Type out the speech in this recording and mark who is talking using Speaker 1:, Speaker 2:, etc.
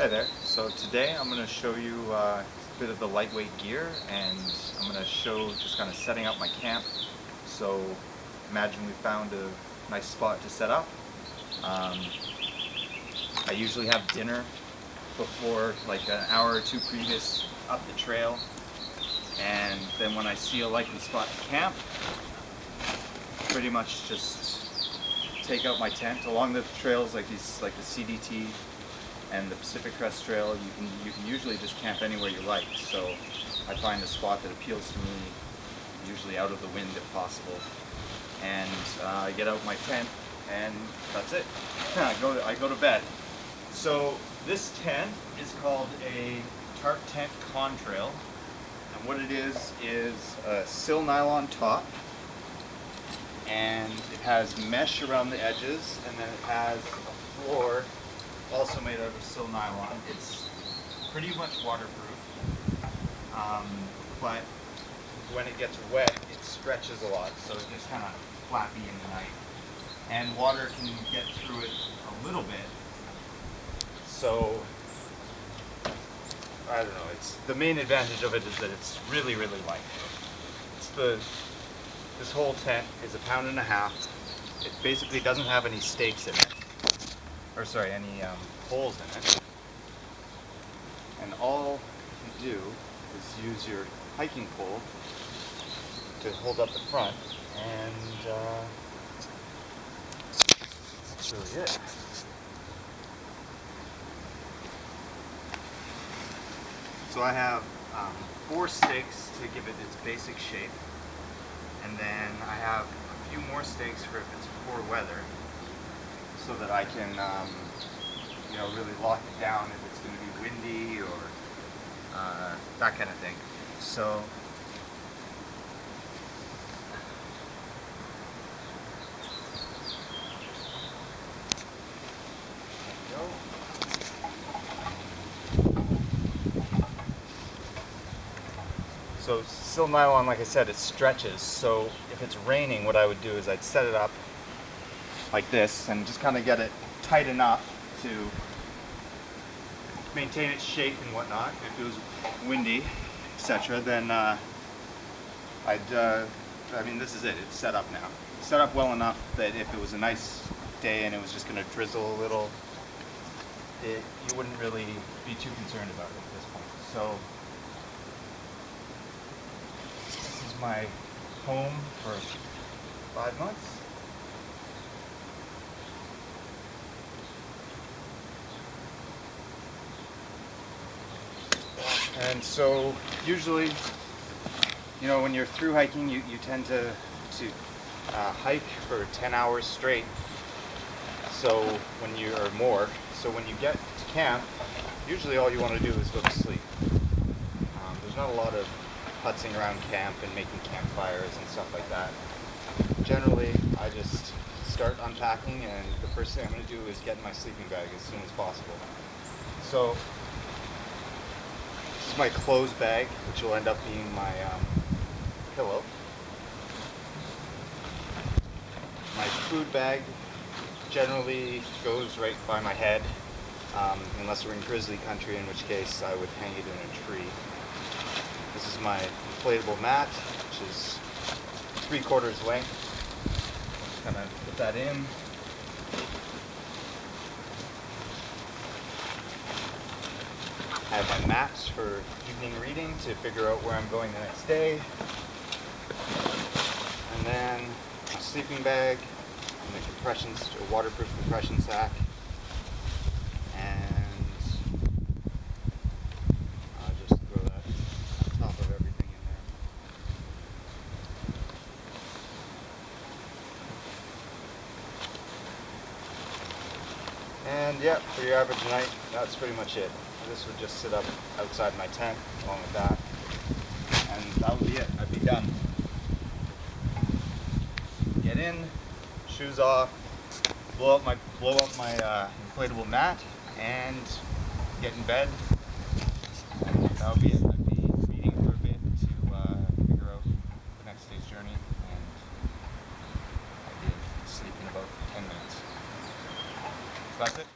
Speaker 1: Hi there. So today I'm going to show you a bit of the lightweight gear, and I'm going to show just kind of setting up my camp. So imagine we found a nice spot to set up. I usually have dinner before, like an hour or two previous up the trail, and then when I see a likely spot to camp, pretty much just take out my tent along the trails like these, like the CDT and the Pacific Crest Trail. You can usually just camp anywhere you like. So I find a spot that appeals to me, usually out of the wind if possible, and I get out my tent, and that's it. I go to bed. So this tent is called a Tarp Tent Contrail, and what it is a sil nylon top, and it has mesh around the edges, and then it has a floor also made out of sil nylon. It's pretty much waterproof, but when it gets wet, it stretches a lot, so it gets kind of flappy in the night, and water can get through it a little bit. So I don't know. It's the main advantage of it is that it's really, really light. This whole tent is 1.5 pounds. It basically doesn't have any stakes in it, or sorry, any holes in it. And all you do is use your hiking pole to hold up the front, and that's really it. So I have 4 stakes to give it its basic shape, and then I have a few more stakes for if it's poor weather, so that I can really lock it down if it's going to be windy or that kind of thing. So there we go. So sil nylon, like I said, it stretches, so if it's raining, what I would do is I'd set it up like this and just kind of get it tight enough to maintain its shape and whatnot. If it was windy, etc., then this is it. It's set up now. It's set up well enough that if it was a nice day and it was just going to drizzle a little, you wouldn't really be too concerned about it at this point. So this is my home for 5 months. And so usually, when you're through hiking, you tend to hike for 10 hours straight. So when you are more, so when you get to camp, usually all you want to do is go to sleep. There's not a lot of putzing around camp and making campfires and stuff like that. Generally, I just start unpacking, and the first thing I'm going to do is get in my sleeping bag as soon as possible. So this is my clothes bag, which will end up being my pillow. My food bag generally goes right by my head, unless we're in grizzly country, in which case I would hang it in a tree. This is my inflatable mat, which is 3/4 length. Kind of put that in. I have my maps for evening reading to figure out where I'm going the next day. And then a sleeping bag, and a waterproof compression sack. And I'll just throw that on top of everything in there. And yeah, for your average night, that's pretty much it. This would just sit up outside my tent along with that, and that would be it. I'd be done. Get in, shoes off, blow up my inflatable mat, and get in bed. And that would be it. I'd be reading for a bit to figure out the next day's journey, and I'd be asleep in about 10 minutes. So that's it.